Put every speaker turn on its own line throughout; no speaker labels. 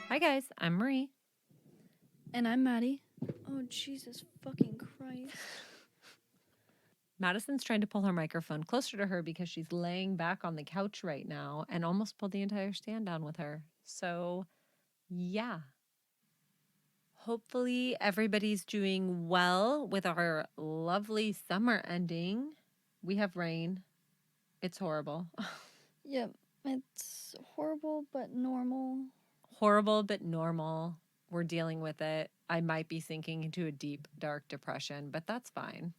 Hi guys, I'm Marie.
And I'm Maddie. Oh, Jesus fucking Christ.
Madison's trying to pull her microphone closer to her because she's laying back on the couch right now and almost pulled the entire stand down with her. So, yeah. Hopefully everybody's doing well with our lovely summer ending. We have rain. It's horrible.
Yep, it's horrible but normal.
Horrible but normal. We're dealing with it. I might be sinking into a deep, dark depression, but that's fine.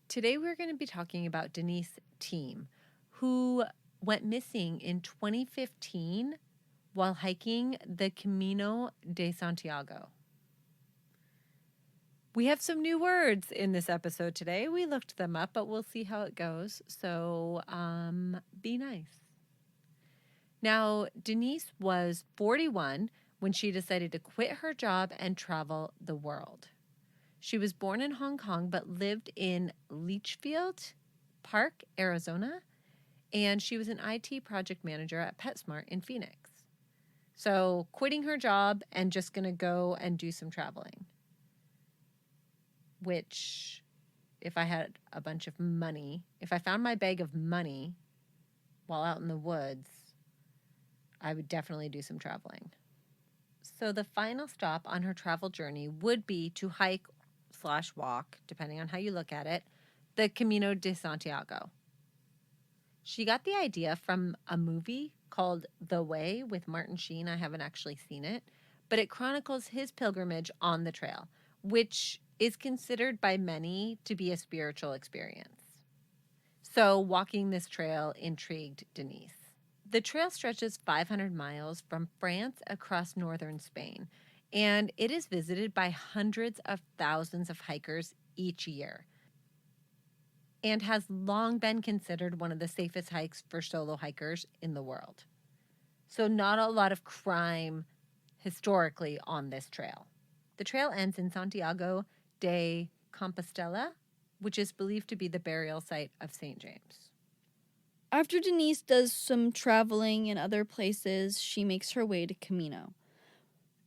Today we're going to be talking about Denise Thiem, who went missing in 2015 while hiking the Camino de Santiago. We have some new words in this episode today. We looked them up, but we'll see how it goes. So be nice. Now, Denise was 41 when she decided to quit her job and travel the world. She was born in Hong Kong but lived in Leachfield Park, Arizona, and she was an IT project manager at PetSmart in Phoenix. So quitting her job and just going to go and do some traveling, which if I had a bunch of money, if I found my bag of money while out in the woods, I would definitely do some traveling. So the final stop on her travel journey would be to hike/walk, depending on how you look at it, the Camino de Santiago. She got the idea from a movie called The Way with Martin Sheen. I haven't actually seen it, but it chronicles his pilgrimage on the trail, which is considered by many to be a spiritual experience. So walking this trail intrigued Denise. The trail stretches 500 miles from France across northern Spain, and it is visited by hundreds of thousands of hikers each year, and has long been considered one of the safest hikes for solo hikers in the world. So not a lot of crime historically on this trail. The trail ends in Santiago de Compostela, which is believed to be the burial site of St. James.
After Denise does some traveling in other places, she makes her way to Camino.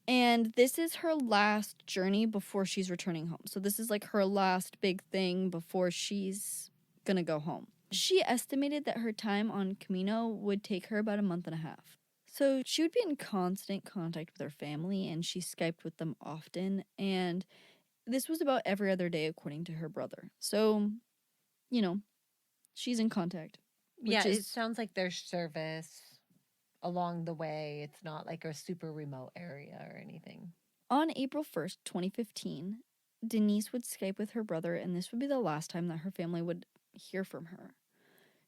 And this is her last journey before she's returning home. So this is like her last big thing before she's gonna go home. She estimated that her time on Camino would take her about a month and a half. So she would be in constant contact with her family, and she Skyped with them often, and this was about every other day according to her brother. So, she's in contact.
Yeah, it sounds like there's service along the way. It's not like a super remote area or anything.
On April 1st, 2015, Denise would Skype with her brother, and this would be the last time that her family would hear from her.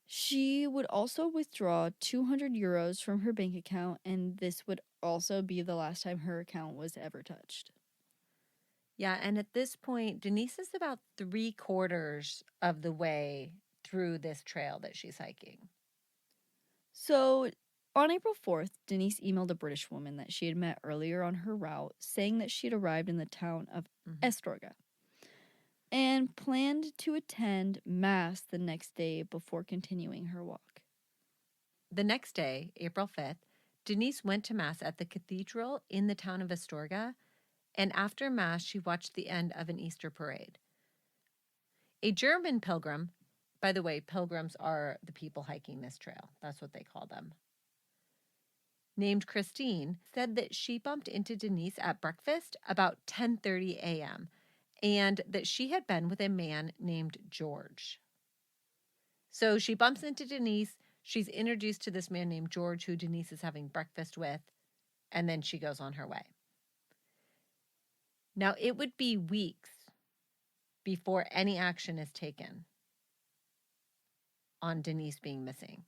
She would also withdraw 200 euros from her bank account, and this would also be the last time her account was ever touched.
Yeah, and at this point, Denise is about 3/4 of the way through this trail that she's hiking.
So, on April 4th, Denise emailed a British woman that she had met earlier on her route saying that she had arrived in the town of Estorga and planned to attend Mass the next day before continuing her walk.
The next day, April 5th, Denise went to Mass at the cathedral in the town of Astorga, and after Mass, she watched the end of an Easter parade. A German pilgrim, by the way, pilgrims are the people hiking this trail. That's what they call them, named Christine, said that she bumped into Denise at breakfast about 10:30 a.m. and that she had been with a man named George. So she bumps into Denise. She's introduced to this man named George, who Denise is having breakfast with, and then she goes on her way. Now, it would be weeks before any action is taken on Denise being missing.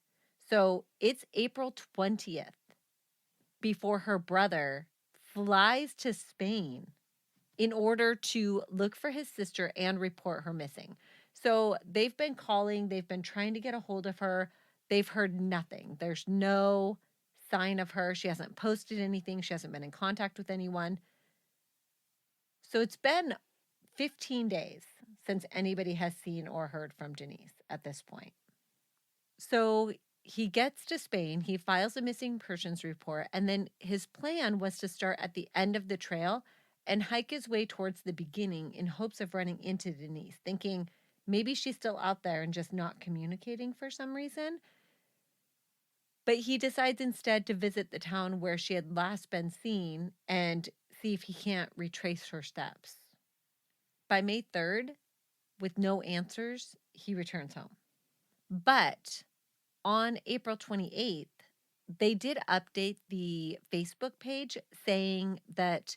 So it's April 20th before her brother flies to Spain in order to look for his sister and report her missing. So they've been calling, they've been trying to get a hold of her. They've heard nothing. There's no sign of her. She hasn't posted anything. She hasn't been in contact with anyone. So it's been 15 days since anybody has seen or heard from Denise at this point. So he gets to Spain, he files a missing persons report, and then his plan was to start at the end of the trail and hike his way towards the beginning in hopes of running into Denise, thinking maybe she's still out there and just not communicating for some reason. But he decides instead to visit the town where she had last been seen and see if he can't retrace her steps. By May 3rd, with no answers, he returns home. But on April 28th, they did update the Facebook page saying that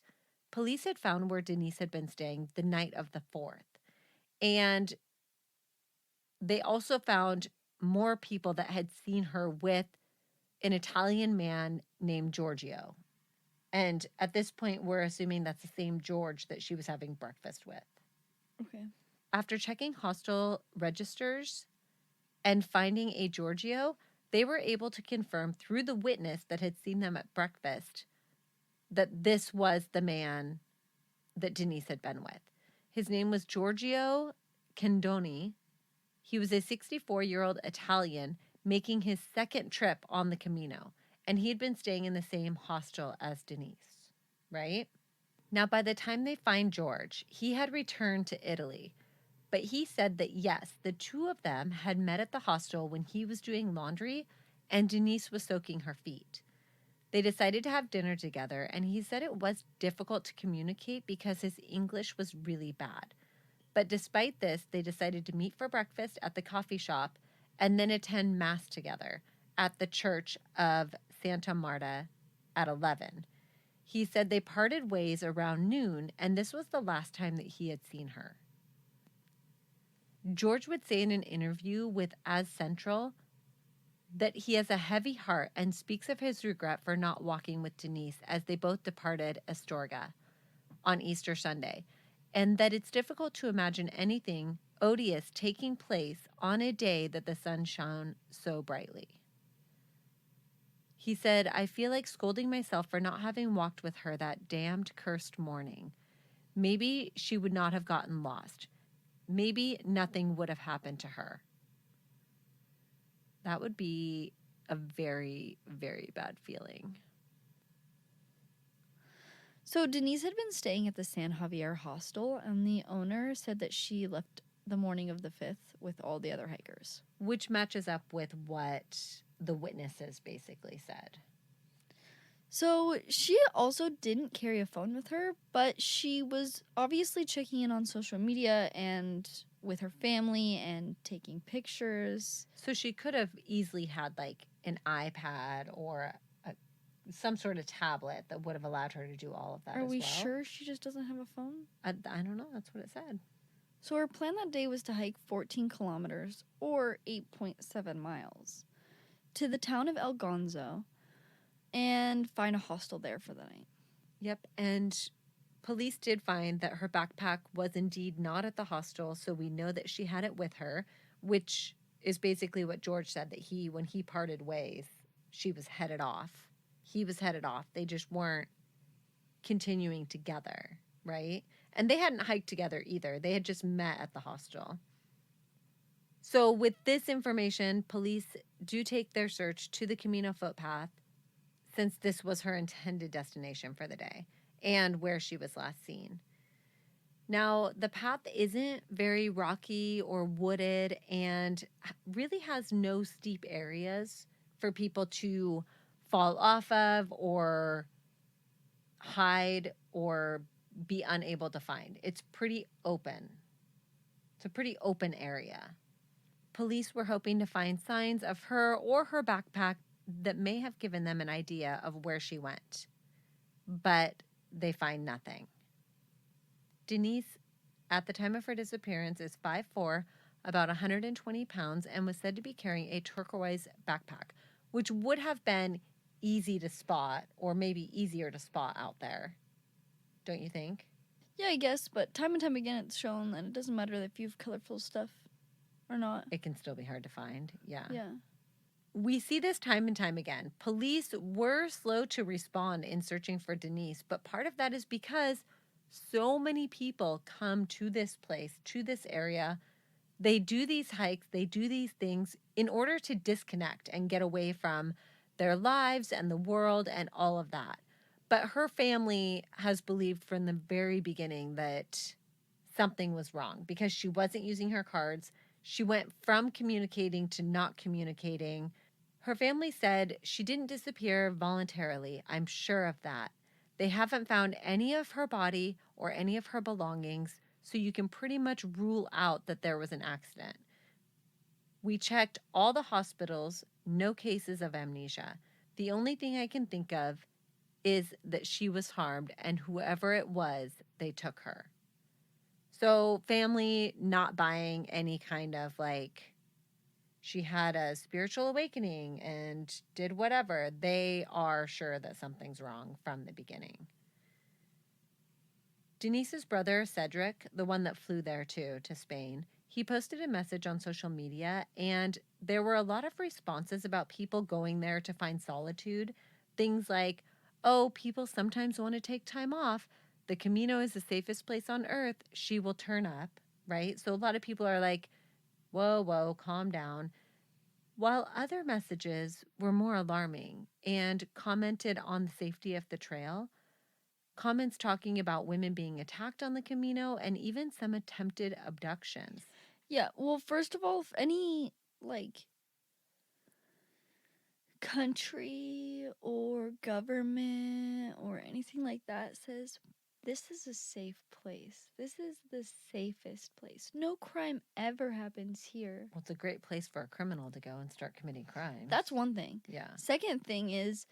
police had found where Denise had been staying the night of the 4th. And they also found more people that had seen her with an Italian man named Giorgio. And at this point, we're assuming that's the same George that she was having breakfast with.
Okay.
After checking hostel registers and finding a Giorgio, they were able to confirm through the witness that had seen them at breakfast that this was the man that Denise had been with. His name was Giorgio Candoni. He was a 64-year-old Italian making his second trip on the Camino, and he had been staying in the same hostel as Denise, right? Now, by the time they find George, he had returned to Italy, but he said that yes, the two of them had met at the hostel when he was doing laundry and Denise was soaking her feet. They decided to have dinner together, and he said it was difficult to communicate because his English was really bad. But despite this, they decided to meet for breakfast at the coffee shop and then attend Mass together at the Church of Santa Marta at 11. He said they parted ways around noon, and this was the last time that he had seen her. George would say in an interview with As Central that he has a heavy heart and speaks of his regret for not walking with Denise as they both departed Astorga on Easter Sunday, and that it's difficult to imagine anything odious taking place on a day that the sun shone so brightly. He said, I feel like scolding myself for not having walked with her that damned cursed morning. Maybe she would not have gotten lost. Maybe nothing would have happened to her. That would be a very, very bad feeling.
So Denise had been staying at the San Javier hostel, and the owner said that she left the morning of the 5th with all the other hikers.
Which matches up with what the witnesses basically said.
So she also didn't carry a phone with her, but she was obviously checking in on social media and with her family and taking pictures.
So she could have easily had like an iPad or some sort of tablet that would have allowed her to do all of that as well.
Are we sure she just doesn't have a phone?
I don't know. That's what it said.
So her plan that day was to hike 14 kilometers, or 8.7 miles, to the town of El Gonzo and find a hostel there for the night.
Yep, and police did find that her backpack was indeed not at the hostel, so we know that she had it with her, which is basically what George said, that when he parted ways, she was headed off. He was headed off. They just weren't continuing together, right? And they hadn't hiked together either. They had just met at the hostel. So with this information, police do take their search to the Camino footpath, since this was her intended destination for the day and where she was last seen. Now, the path isn't very rocky or wooded and really has no steep areas for people to fall off of or hide or be unable to find. It's pretty open. It's a pretty open area. Police were hoping to find signs of her or her backpack that may have given them an idea of where she went, but they find nothing. Denise, at the time of her disappearance, is 5'4", about 120 pounds, and was said to be carrying a turquoise backpack, which would have been easy to spot, or maybe easier to spot out there. Don't you think?
Yeah, I guess, but time and time again it's shown that it doesn't matter if you have colorful stuff or not.
It can still be hard to find, yeah.
Yeah.
We see this time and time again. Police were slow to respond in searching for Denise, but part of that is because so many people come to this place, to this area, They do these hikes, they do these things in order to disconnect and get away from their lives and the world and all of that. But her family has believed from the very beginning that something was wrong because she wasn't using her cards. She went from communicating to not communicating. Her family said she didn't disappear voluntarily. I'm sure of that. They haven't found any of her body or any of her belongings, so you can pretty much rule out that there was an accident. We checked all the hospitals, no cases of amnesia. The only thing I can think of is that she was harmed, and whoever it was, they took her. So, family not buying any kind of like, she had a spiritual awakening and did whatever. They are sure that something's wrong from the beginning. Denise's brother, Cedric, the one that flew there too, to Spain, he posted a message on social media, and there were a lot of responses about people going there to find solitude. Things like, oh, people sometimes want to take time off. The Camino is the safest place on earth. She will turn up, right? So a lot of people are like, whoa, calm down. While other messages were more alarming and commented on the safety of the trail, comments talking about women being attacked on the Camino and even some attempted abductions.
Yeah, well, first of all, if any, like, country or government or anything like that says, this is a safe place, this is the safest place, no crime ever happens here.
Well, it's a great place for a criminal to go and start committing crimes.
That's one thing.
Yeah.
Second thing is,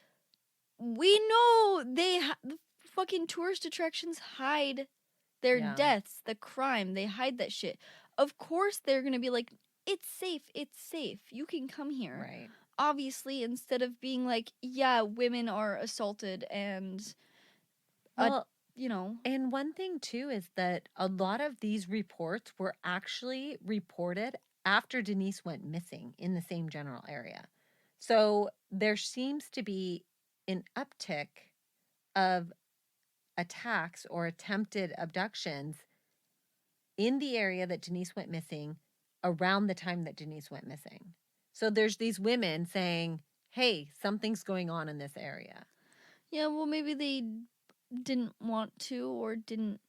we know the fucking tourist attractions hide their deaths, the crime. They hide that shit. Of course, they're gonna be like, it's safe. It's safe. You can come here.
Right.
Obviously, instead of being like, yeah, women are assaulted and,
well,
you know.
And one thing too is that a lot of these reports were actually reported after Denise went missing in the same general area. So there seems to be an uptick of attacks or attempted abductions in the area that Denise went missing around the time that Denise went missing. So there's these women saying, hey, something's going on in this area.
Yeah, well, maybe they didn't want to or didn't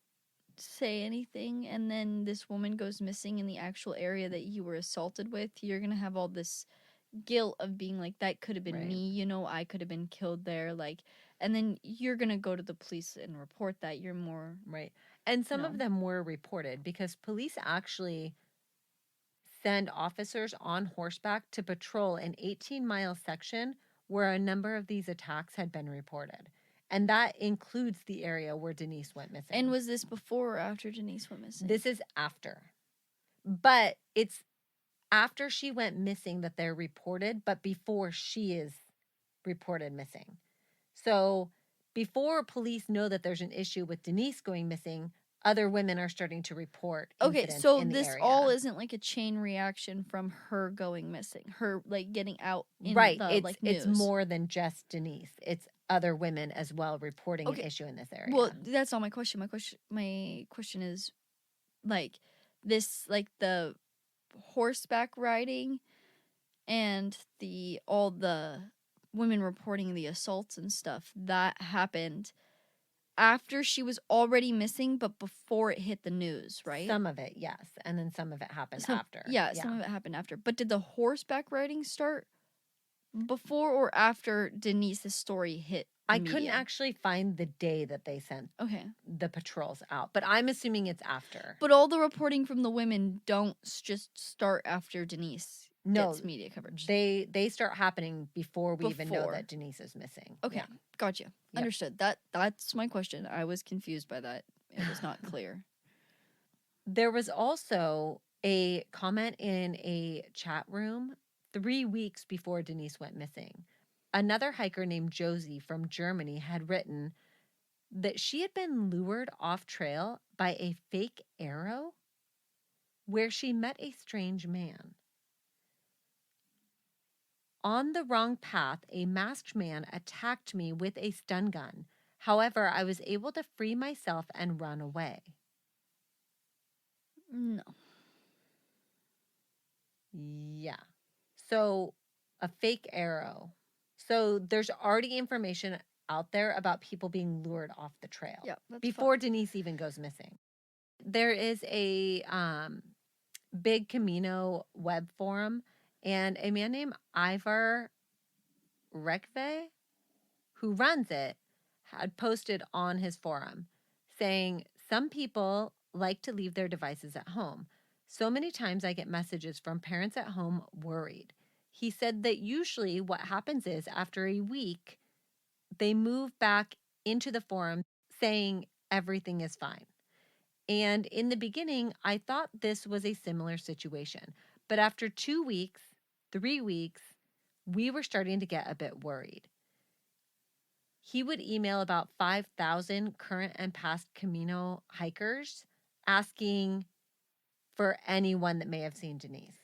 say anything, and then this woman goes missing in the actual area that you were assaulted with. You're gonna have all this guilt of being like, that could have been me, you know, I could have been killed there, like, and then you're gonna go to the police and report that. You're more
right. And some of them were reported because police actually send officers on horseback to patrol an 18-mile section where a number of these attacks had been reported. And that includes the area where Denise went missing.
And was this before or after Denise went missing?
This is after. But it's after she went missing that they're reported, but before she is reported missing. So before police know that there's an issue with Denise going missing, other women are starting to report incidents in the
this
area.
all isn't like a chain reaction from her going missing, her like getting out in
right.
the
It's,
like news.
It's more than just Denise. It's other women as well reporting an issue in this area.
Well, that's not my question. My question is, like, this, like, the horseback riding and all the women reporting the assaults and stuff that happened after she was already missing, but before it hit the news, right?
Some of it, yes. And then some of it happened after.
Yeah, some of it happened after. But did the horseback riding start before or after Denise's story hit the media?
Couldn't actually find the day that they sent the patrols out, but I'm assuming it's after.
But all the reporting from the women don't just start after Denise gets media coverage.
They start happening before we even know that Denise is missing.
Okay, gotcha. Yep. Understood. That's my question. I was confused by that. It was not clear.
There was also a comment in a chat room 3 weeks before Denise went missing. Another hiker named Josie from Germany had written that she had been lured off trail by a fake arrow where she met a strange man. On the wrong path, a masked man attacked me with a stun gun. However, I was able to free myself and run away.
No.
Yeah. So, a fake arrow. So, there's already information out there about people being lured off the trail
Yeah, that's
before
fucked.
Denise even goes missing. There is a big Camino web forum, and a man named Ivar Rekve, who runs it, had posted on his forum saying, "Some people like to leave their devices at home. So many times I get messages from parents at home worried." He said that usually what happens is after a week, they move back into the forum saying everything is fine. And in the beginning, I thought this was a similar situation. But after 2 weeks, 3 weeks, we were starting to get a bit worried. He would email about 5,000 current and past Camino hikers asking for anyone that may have seen Denise.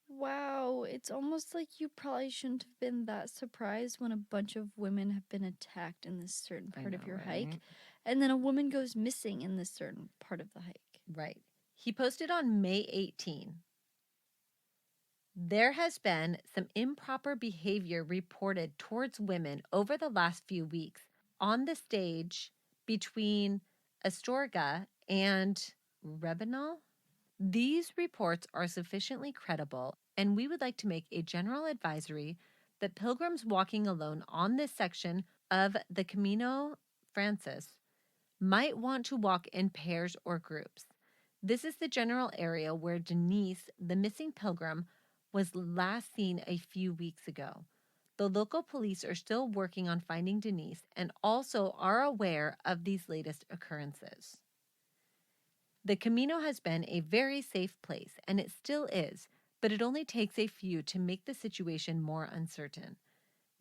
Wow, it's almost like you probably shouldn't have been that surprised when a bunch of women have been attacked in this certain part of your hike, and then a woman goes missing in this certain part of the hike.
Right. He posted on May 18. There has been some improper behavior reported towards women over the last few weeks on the stage between Astorga and Rebinal. These reports are sufficiently credible, and we would like to make a general advisory that pilgrims walking alone on this section of the Camino Francis might want to walk in pairs or groups. This is the general area where Denise, the missing pilgrim, was last seen a few weeks ago. The local police are still working on finding Denise and also are aware of these latest occurrences. The Camino has been a very safe place, and it still is, but it only takes a few to make the situation more uncertain.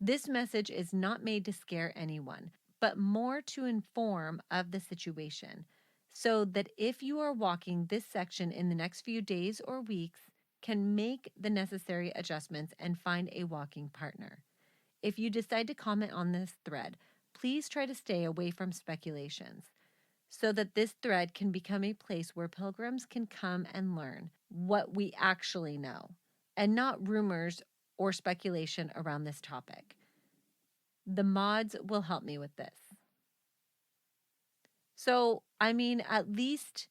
This message is not made to scare anyone, but more to inform of the situation, so that if you are walking this section in the next few days or weeks, can make the necessary adjustments and find a walking partner. If you decide to comment on this thread, please try to stay away from speculations, so that this thread can become a place where pilgrims can come and learn what we actually know, and not rumors or speculation around this topic. The mods will help me with this. So, I mean, at least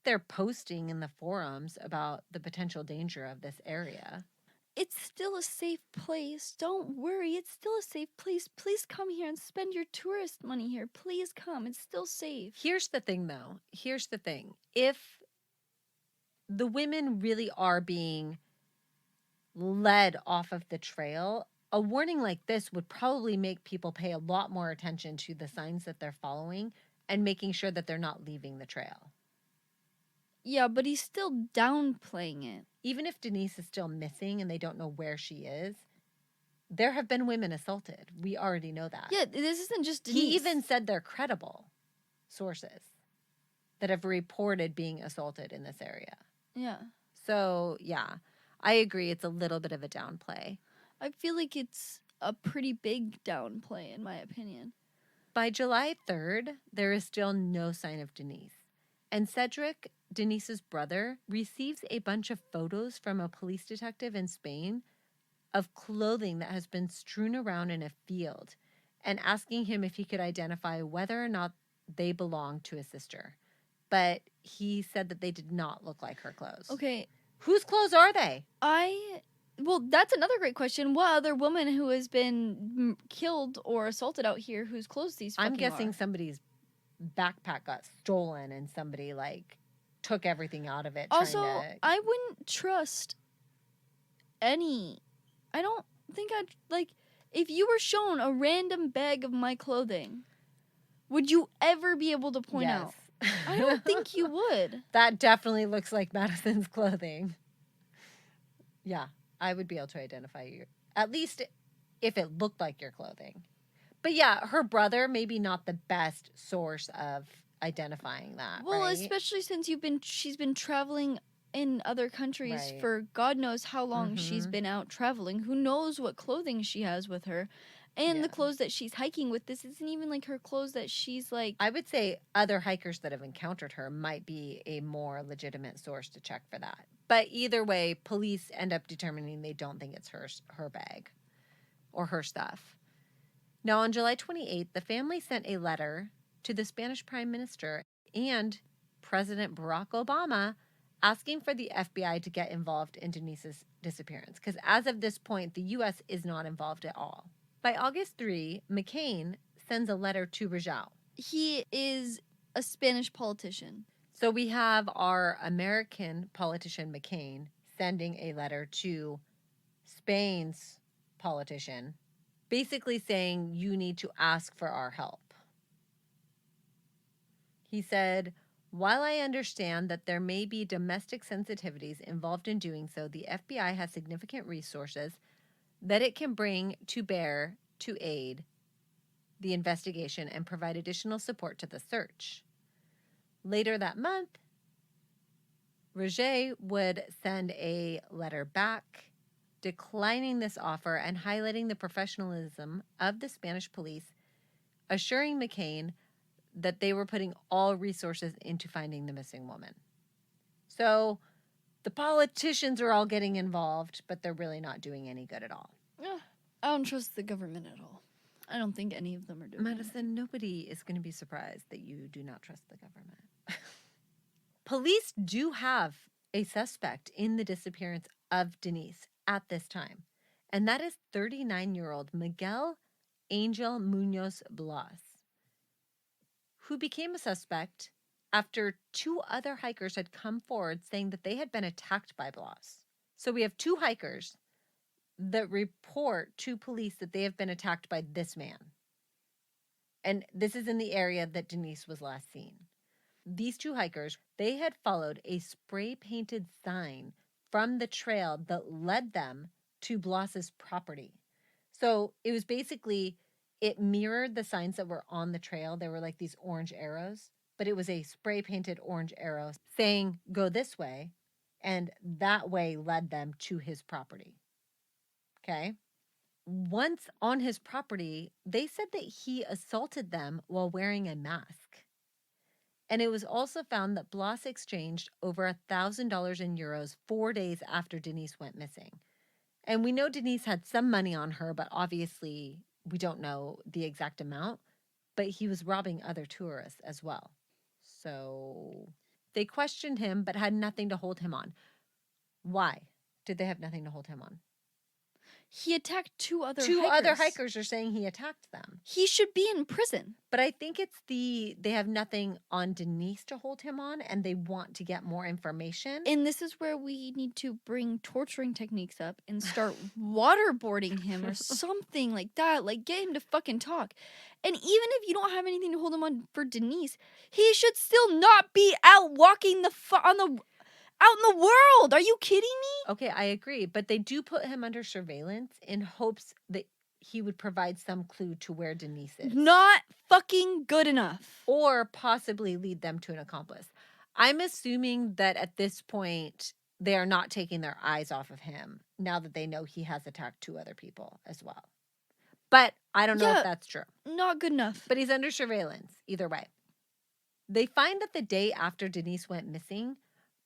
they're posting in the forums about the potential danger of this area.
It's still a safe place. Don't worry, it's still a safe place. Please come here and spend your tourist money here. Please come. It's still safe.
Here's the thing, though. Here's the thing. If the women really are being led off of the trail, a warning like this would probably make people pay a lot more attention to the signs that they're following and making sure that they're not leaving the trail.
Yeah, but he's still downplaying it.
Even if Denise is still missing and they don't know where she is, there have been women assaulted. We already know that.
Yeah, this isn't just Denise.
He even said they're credible sources that have reported being assaulted in this area.
Yeah.
So, yeah, I agree. It's a little bit of a downplay.
I feel like it's a pretty big downplay, in my opinion.
By July 3rd, there is still no sign of Denise. And Cedric, Denise's brother, receives a bunch of photos from a police detective in Spain of clothing that has been strewn around in a field and asking him if he could identify whether or not they belonged to his sister. But he said that they did not look like her clothes.
Okay.
Whose clothes are they?
Well, that's another great question. What other woman who has been killed or assaulted out here whose clothes these fucking
I'm guessing
are?
Somebody's backpack got stolen and somebody, like, took everything out of it.
Also, I wouldn't trust any. I don't think I'd, like, if you were shown a random bag of my clothing, would you ever be able to point out? I don't think you would.
That definitely looks like Madison's clothing. Yeah, I would be able to identify you. At least if it looked like your clothing. But yeah, her brother, maybe not the best source of identifying that.
Well,
right?
especially since she's been traveling in other countries
Right.
for God knows how long she's been out traveling. Who knows what clothing she has with her. And the clothes that she's hiking with, this isn't even like her clothes that she's like...
I would say other hikers that have encountered her might be a more legitimate source to check for that. But either way, police end up determining they don't think it's her bag or her stuff. Now, on July 28th, the family sent a letter to the Spanish Prime Minister and President Barack Obama asking for the FBI to get involved in Denise's disappearance, because as of this point, the U.S. is not involved at all. By August 3, McCain sends a letter to Rajao.
He is a Spanish politician.
So we have our American politician McCain sending a letter to Spain's politician, basically saying, you need to ask for our help. He said, while I understand that there may be domestic sensitivities involved in doing so, the FBI has significant resources that it can bring to bear to aid the investigation and provide additional support to the search. Later that month, Roger would send a letter back declining this offer and highlighting the professionalism of the Spanish police, assuring McCain that they were putting all resources into finding the missing woman. So the politicians are all getting involved, but they're really not doing any good at all.
I don't trust the government at all. I don't think any of them are doing
Madison, nobody is going to be surprised that you do not trust the government. Police do have a suspect in the disappearance of Denise at this time, and that is 39-year-old Miguel Angel Munoz Blas, who became a suspect after 2 other hikers had come forward saying that they had been attacked by Blas. So we have 2 hikers that report to police that they have been attacked by this man. And this is in the area that Denise was last seen. These 2 hikers, they had followed a spray-painted sign from the trail that led them to Blas's property. So it was basically, it mirrored the signs that were on the trail. They were like these orange arrows, but it was a spray-painted orange arrow saying, go this way, and that way led them to his property. Okay? Once on his property, they said that he assaulted them while wearing a mask. And it was also found that Blas exchanged over $1,000 in euros 4 days after Denise went missing. And we know Denise had some money on her, but obviously we don't know the exact amount. But he was robbing other tourists as well. So they questioned him, but had nothing to hold him on. Why did they have nothing to hold him on?
He attacked 2 other
Two
hikers.
other hikers are saying he attacked them.
He should be in prison.
But I think it's they have nothing on Denise to hold him on, and they want to get more information.
And this is where we need to bring torturing techniques up and start waterboarding him or something like that. Like, get him to fucking talk. And even if you don't have anything to hold him on for Denise, he should still not be out walking out in the world. Are you kidding me?
Okay, I agree. But they do put him under surveillance in hopes that he would provide some clue to where Denise is.
Not fucking good enough.
Or possibly lead them to an accomplice. I'm assuming that at this point, they are not taking their eyes off of him now that they know he has attacked 2 other people as well. But I don't know if that's true.
Not good enough.
But he's under surveillance either way. They find that the day after Denise went missing,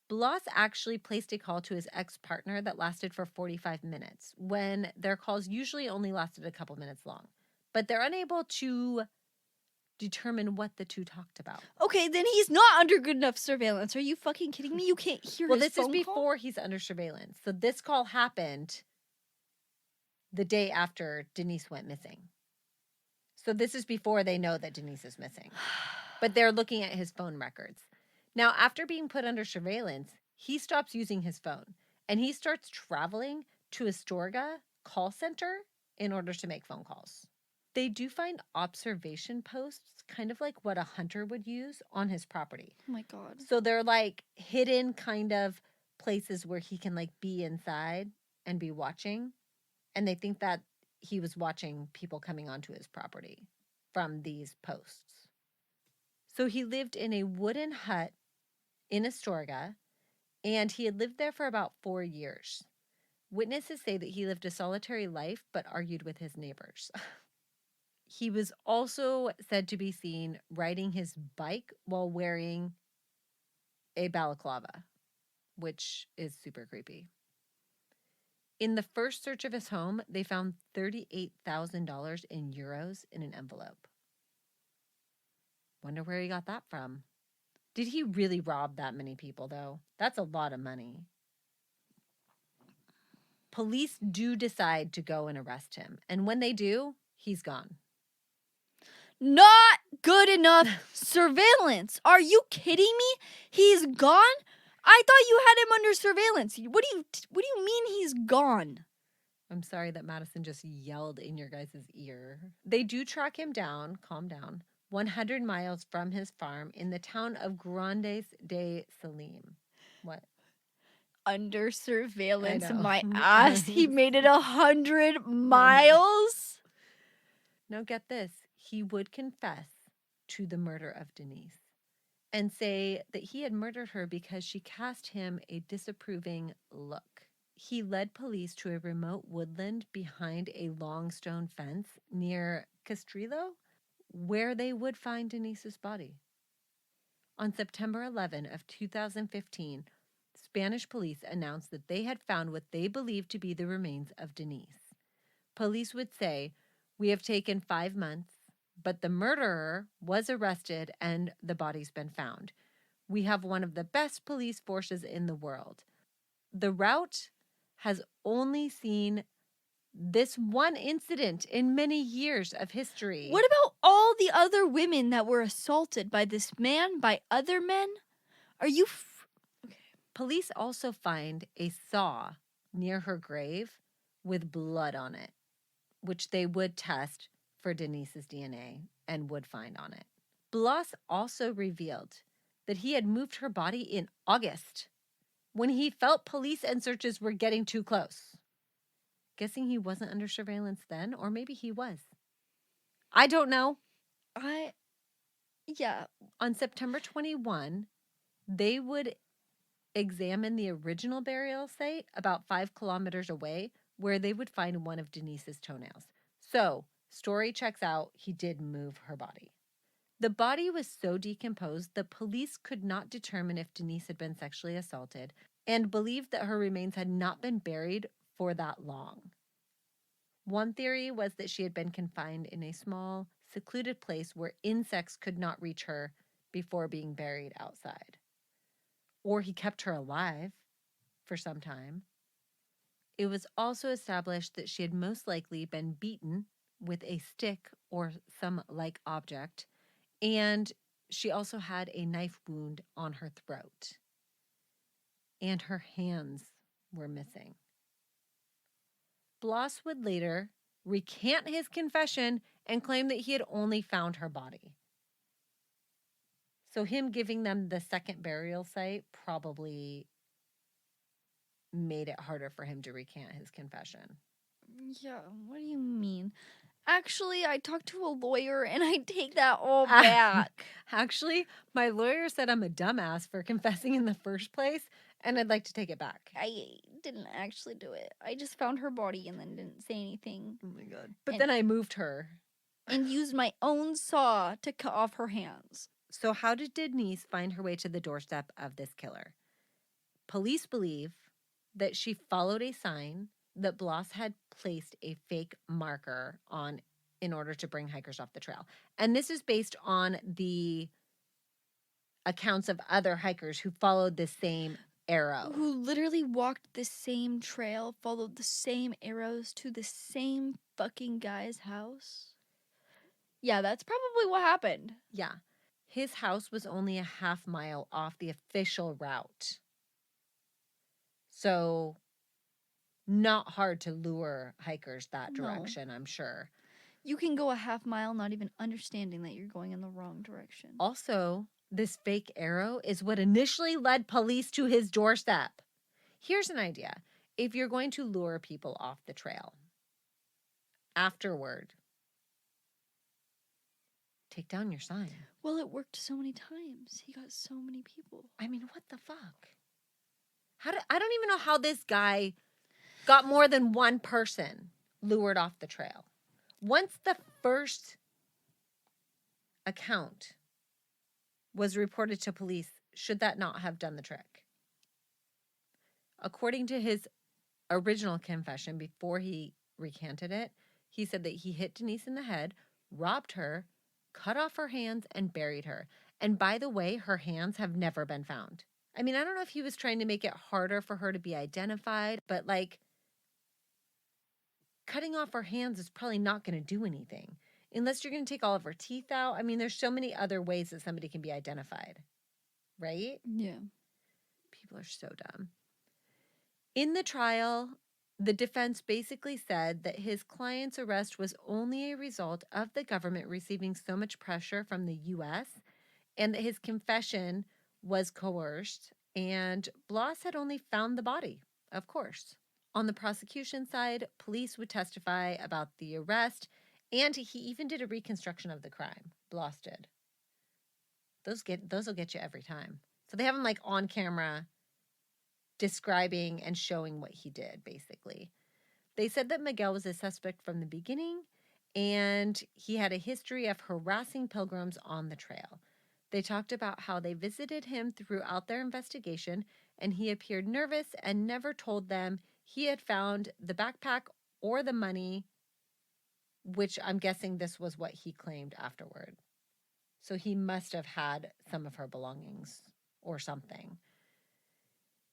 Blas actually placed a call to his ex-partner that lasted for 45 minutes, when their calls usually only lasted a couple minutes long. But they're unable to determine what the 2 talked about.
Okay, then he's not under good enough surveillance. Are you fucking kidding me? You can't hear his phone call?
Well, this is before he's under surveillance. So this call happened the day after Denise went missing. So this is before they know that Denise is missing. But they're looking at his phone records. Now, after being put under surveillance, he stops using his phone and he starts traveling to Astorga call center in order to make phone calls. They do find observation posts, kind of like what a hunter would use on his property.
Oh my God.
So they're like hidden kind of places where he can like be inside and be watching. And they think that he was watching people coming onto his property from these posts. So he lived in a wooden hut in Astorga, and he had lived there for about 4 years. Witnesses say that he lived a solitary life, but argued with his neighbors. He was also said to be seen riding his bike while wearing a balaclava. which is super creepy. In the first search of his home, they found $38,000 in euros in an envelope. Wonder where he got that from. Did he really rob that many people, though? That's a lot of money. Police do decide to go and arrest him. And when they do, he's gone.
Not good enough surveillance. Are you kidding me? He's gone? I thought you had him under surveillance. What do you mean he's gone?
I'm sorry that Madison just yelled in your guys' ear. They do track him down, calm down, 100 miles from his farm in the town of Grandes de Salim. What?
Under surveillance,
I know.
my ass. He made it 100 miles?
Now get this. He would confess to the murder of Denise and say that he had murdered her because she cast him a disapproving look. He led police to a remote woodland behind a long stone fence near Castrillo, where they would find Denise's body. On September 11 of 2015, Spanish police announced that they had found what they believed to be the remains of Denise. Police would say, "We have taken 5 months, but the murderer was arrested and the body's been found. We have one of the best police forces in the world. The route has only seen this one incident in many years of history."
What about all the other women that were assaulted by this man, by other men? Are you...
Okay. Police also find a saw near her grave with blood on it, which they would test for Denise's DNA and would find on it. Blas also revealed that he had moved her body in August when he felt police and searches were getting too close. Guessing he wasn't under surveillance then, or maybe he was. I don't know.
Yeah.
On September 21, they would examine the original burial site about 5 kilometers away, where they would find one of Denise's toenails. So, story checks out. He did move her body. The body was so decomposed, the police could not determine if Denise had been sexually assaulted and believed that her remains had not been buried for that long. One theory was that she had been confined in a small, secluded place where insects could not reach her before being buried outside. Or he kept her alive for some time. It was also established that she had most likely been beaten with a stick or some like object, and she also had a knife wound on her throat. And her hands were missing. Blas would later recant his confession and claim that he had only found her body. So him giving them the second burial site probably made it harder for him to recant his confession.
Yeah, what do you mean? Actually, I talked to a lawyer and I take that all back.
Actually, my lawyer said I'm a dumbass for confessing in the first place, and I'd like to take it back.
I didn't actually do it. I just found her body and then didn't say anything.
Oh my God. But then I moved her.
And used my own saw to cut off her hands.
So how did Denise find her way to the doorstep of this killer? Police believe that she followed a sign that Blas had placed a fake marker on in order to bring hikers off the trail. And this is based on the accounts of other hikers who followed the same arrow.
Who literally walked the same trail, followed the same arrows to the same fucking guy's house. Yeah, that's probably what happened.
Yeah. His house was only a half mile off the official route. So not hard to lure hikers that direction, I'm sure.
You can go a half mile not even understanding that you're going in the wrong direction.
Also, this fake arrow is what initially led police to his doorstep. Here's an idea. If you're going to lure people off the trail, afterward, take down your sign.
Well, it worked so many times. He got so many people.
I mean, what the fuck? I don't even know how this guy got more than one person lured off the trail. Once the first account was reported to police, should that not have done the trick? According to his original confession before he recanted it, he said that he hit Denise in the head, robbed her, cut off her hands, and buried her. And by the way, her hands have never been found. I mean, I don't know if he was trying to make it harder for her to be identified, but like cutting off her hands is probably not going to do anything unless you're going to take all of her teeth out. I mean, there's so many other ways that somebody can be identified, right?
Yeah.
People are so dumb. In the trial, the defense basically said that his client's arrest was only a result of the government receiving so much pressure from the U.S. and that his confession was coerced, and Bloss had only found the body, of course. On the prosecution side, police would testify about the arrest, and he even did a reconstruction of the crime. Bloss did. Those will get you every time. So they have him like on camera describing and showing what he did, basically. They said that Miguel was a suspect from the beginning, and he had a history of harassing pilgrims on the trail. They talked about how they visited him throughout their investigation, and he appeared nervous and never told them he had found the backpack or the money, which I'm guessing this was what he claimed afterward. So he must have had some of her belongings or something.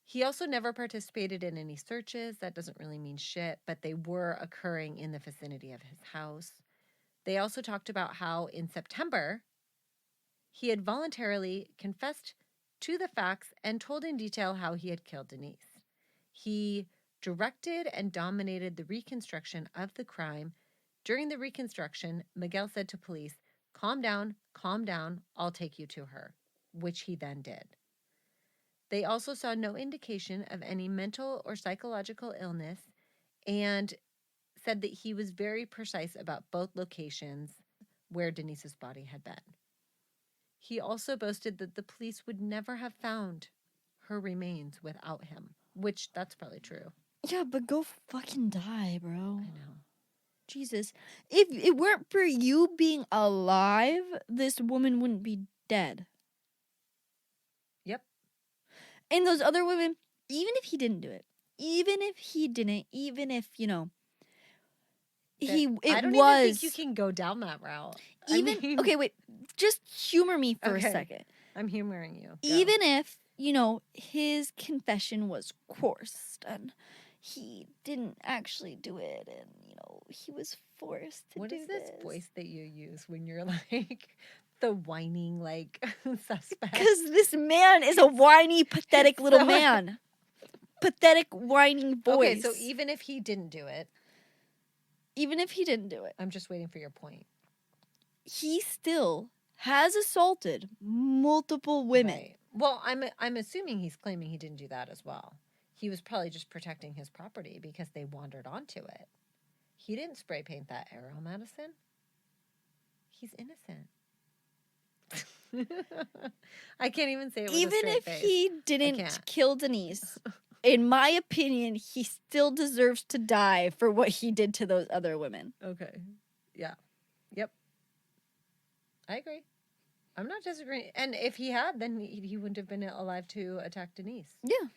He also never participated in any searches. That doesn't really mean shit, but they were occurring in the vicinity of his house. They also talked about how in September, he had voluntarily confessed to the facts and told in detail how he had killed Denise. He directed and dominated the reconstruction of the crime. During the reconstruction, Miguel said to police, calm down, I'll take you to her," which he then did. They also saw no indication of any mental or psychological illness and said that he was very precise about both locations where Denise's body had been. He also boasted that the police would never have found her remains without him, which that's probably true.
Yeah, but go fucking die, bro.
I know.
Jesus. If it weren't for you being alive, this woman wouldn't be dead.
Yep.
And those other women, even if he didn't, even if,
I don't even think you can go down that route.
Okay, wait, just humor me for a second.
I'm humoring you. Go.
Even if, his confession was coerced and he didn't actually do it and, he was forced to do this.
What is this voice that you use when you're like the whining suspect?
Because this man is a whiny, pathetic little man. Pathetic, whining voice.
Okay, so even if he didn't do it. I'm just waiting for your point.
He still has assaulted multiple women.
Right. Well, I'm assuming he's claiming he didn't do that as well. He was probably just protecting his property because they wandered onto it. He didn't spray paint that arrow, Madison. He's innocent. I can't even say it with
even
a straight
if
face.
He didn't kill Denise, in my opinion, he still deserves to die for what he did to those other women.
Okay. Yeah. Yep. I agree. I'm not disagreeing. And if he had, then he wouldn't have been alive to attack Denise.
Yeah.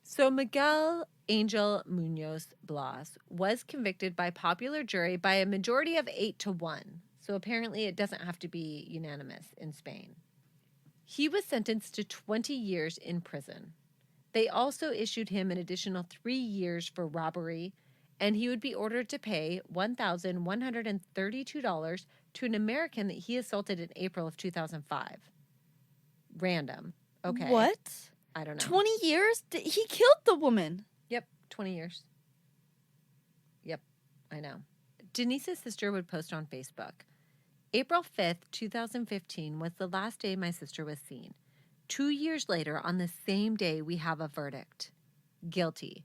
So Miguel Angel Munoz Blas was convicted by popular jury by a majority of 8-1. So apparently it doesn't have to be unanimous in Spain. He was sentenced to 20 years in prison. They also issued him an additional 3 years for robbery, and he would be ordered to pay $1,132 to an American that he assaulted in April of 2005. Random. Okay.
What?
I don't know.
20 years? He killed the woman.
Yep, 20 years. Yep, I know. Denise's sister would post on Facebook, April 5th, 2015 was the last day my sister was seen. 2 years later, on the same day, we have a verdict. Guilty.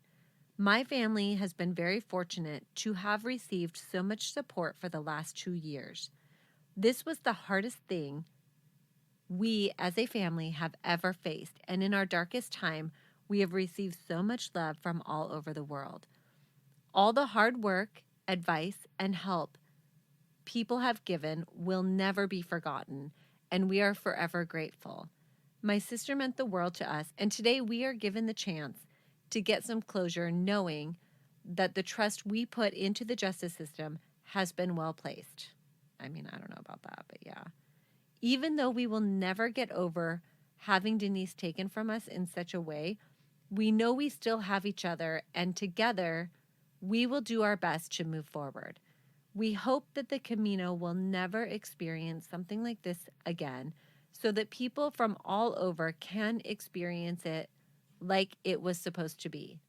My family has been very fortunate to have received so much support for the last 2 years. This was the hardest thing we as a family have ever faced, and in our darkest time, we have received so much love from all over the world. All the hard work, advice, and help people have given will never be forgotten, and we are forever grateful. My sister meant the world to us, and today we are given the chance to get some closure, knowing that the trust we put into the justice system has been well placed. I mean, I don't know about that, but yeah. Even though we will never get over having Denise taken from us in such a way, we know we still have each other, and together we will do our best to move forward. We hope that the Camino will never experience something like this again, so that people from all over can experience it like it was supposed to be.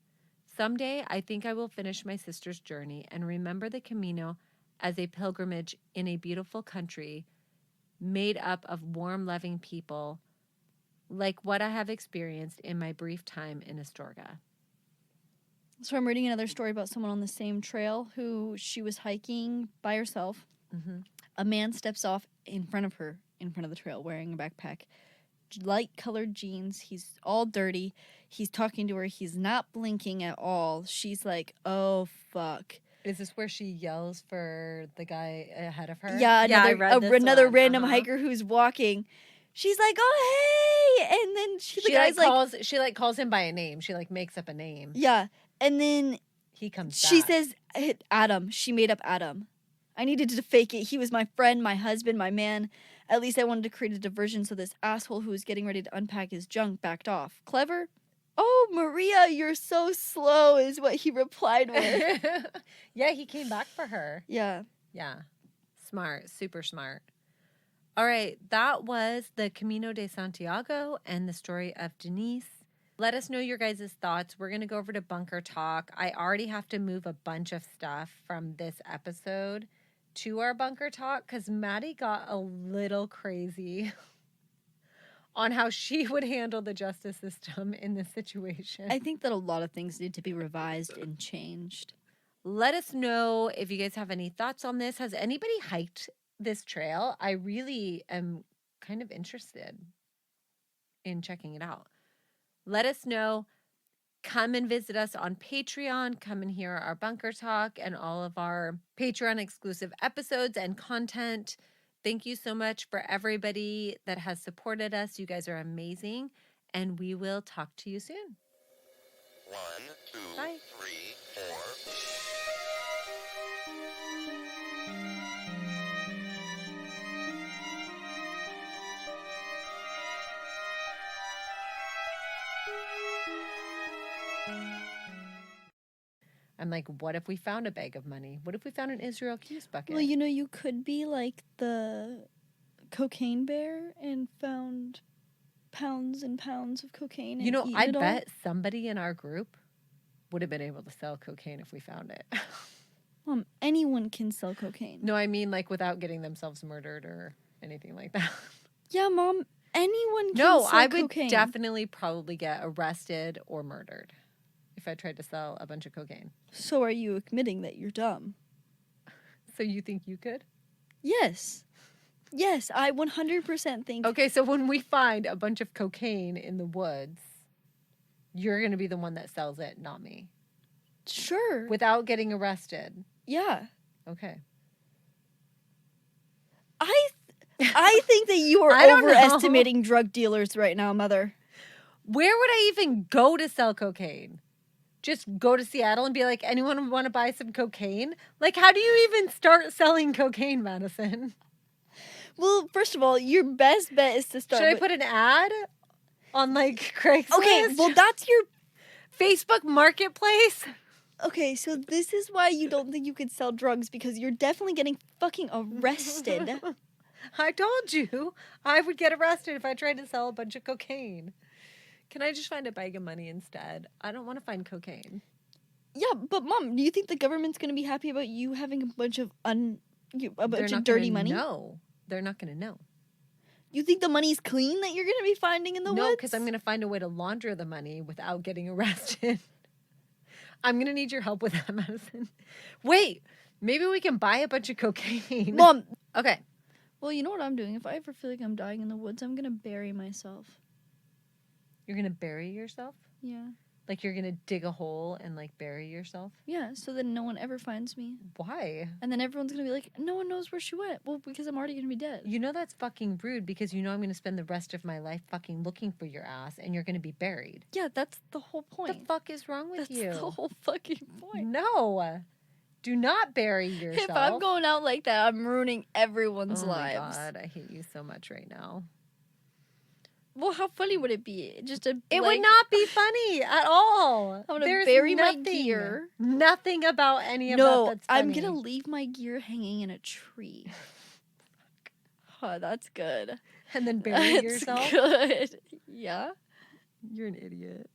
Someday, I think I will finish my sister's journey and remember the Camino as a pilgrimage in a beautiful country made up of warm, loving people, like what I have experienced in my brief time in Astorga.
So I'm reading another story about someone on the same trail who she was hiking by herself.
Mm-hmm.
A man steps off in front of her, in front of the trail, wearing a backpack. Light-colored jeans. He's all dirty. He's talking to her. He's not blinking at all. She's like, oh, fuck.
Is this where she yells for the guy ahead of her?
Yeah,
I read this
another
one.
random hiker who's walking. She's like, oh, hey! And then the guy's like...
calls him by a name. She, makes up a name.
Yeah. And then
he comes
she
back.
says, Adam. She made up Adam. I needed to fake it. He was my friend, my husband, my man. At least I wanted to create a diversion so this asshole who was getting ready to unpack his junk backed off. Clever? Oh, Maria, you're so slow, is what he replied with.
Yeah, he came back for her.
Yeah.
Yeah. Smart. Super smart. All right. That was the Camino de Santiago and the story of Denise. Let us know your guys' thoughts. We're going to go over to Bunker Talk. I already have to move a bunch of stuff from this episode to our Bunker Talk because Maddie got a little crazy on how she would handle the justice system in this situation.
I think that a lot of things need to be revised and changed.
Let us know if you guys have any thoughts on this. Has anybody hiked this trail? I really am kind of interested in checking it out. Let us know. Come and visit us on Patreon. Come and hear our Bunker Talk and all of our Patreon exclusive episodes and content. Thank you so much for everybody that has supported us. You guys are amazing. And we will talk to you soon.
1, 2,
Bye.
3, 4.
I'm like, what if we found a bag of money? What if we found an Israel Keys bucket?
Well, you could be like the cocaine bear and found pounds and pounds of cocaine. And
I bet somebody in our group would have been able to sell cocaine if we found it.
Mom, anyone can sell cocaine.
No, I mean without getting themselves murdered or anything like that.
Yeah, Mom, anyone can
No,
sell
I would
cocaine.
definitely probably get arrested or murdered if I tried to sell a bunch of cocaine.
So are you admitting that you're dumb?
So you think you could?
Yes. Yes, I 100% think...
Okay, so when we find a bunch of cocaine in the woods, you're going to be the one that sells it, not me.
Sure.
Without getting arrested.
Yeah.
Okay.
I think that you are overestimating drug dealers right now, Mother.
Where would I even go to sell cocaine? Just go to Seattle and be like, anyone want to buy some cocaine? How do you even start selling cocaine, Madison?
Well, first of all, your best bet is to start
Should I put an ad on Craigslist?
Okay, well that's your
Facebook Marketplace?
Okay, so this is why you don't think you could sell drugs, because you're definitely getting fucking arrested.
I told you I would get arrested if I tried to sell a bunch of cocaine. Can I just find a bag of money instead? I don't want to find cocaine.
Yeah, but Mom, do you think the government's going to be happy about you having a bunch of dirty money?
No, they're not going to know.
You think the money's clean that you're going to be finding in the woods?
No, because I'm going to find a way to launder the money without getting arrested. I'm going to need your help with that, Madison. Wait, maybe we can buy a bunch of cocaine.
Mom.
Okay.
Well, you know what I'm doing? If I ever feel like I'm dying in the woods, I'm going to bury myself.
You're going to bury yourself?
Yeah.
Like you're gonna dig a hole and like bury yourself?
Yeah, so then no one ever finds me.
Why?
And then everyone's gonna be like, no one knows where she went. Well, because I'm already gonna be dead.
You know that's fucking rude because you know I'm gonna spend the rest of my life fucking looking for your ass and you're gonna be buried.
Yeah, that's the whole
What the
point.
fuck is wrong with
That's
you?
the whole fucking point.
No. Do not bury yourself.
If I'm going out like that, I'm ruining everyone's
oh
lives.
my god, I hate you so much right now.
Well, how funny would it be? Just a
It would not be funny at all.
I'm gonna
There's
bury my
nothing,
gear.
Nothing about any of
No,
that that's funny.
I'm gonna leave my gear hanging in a tree. Oh, that's good.
And then bury
That's
yourself.
good. Yeah.
You're an idiot.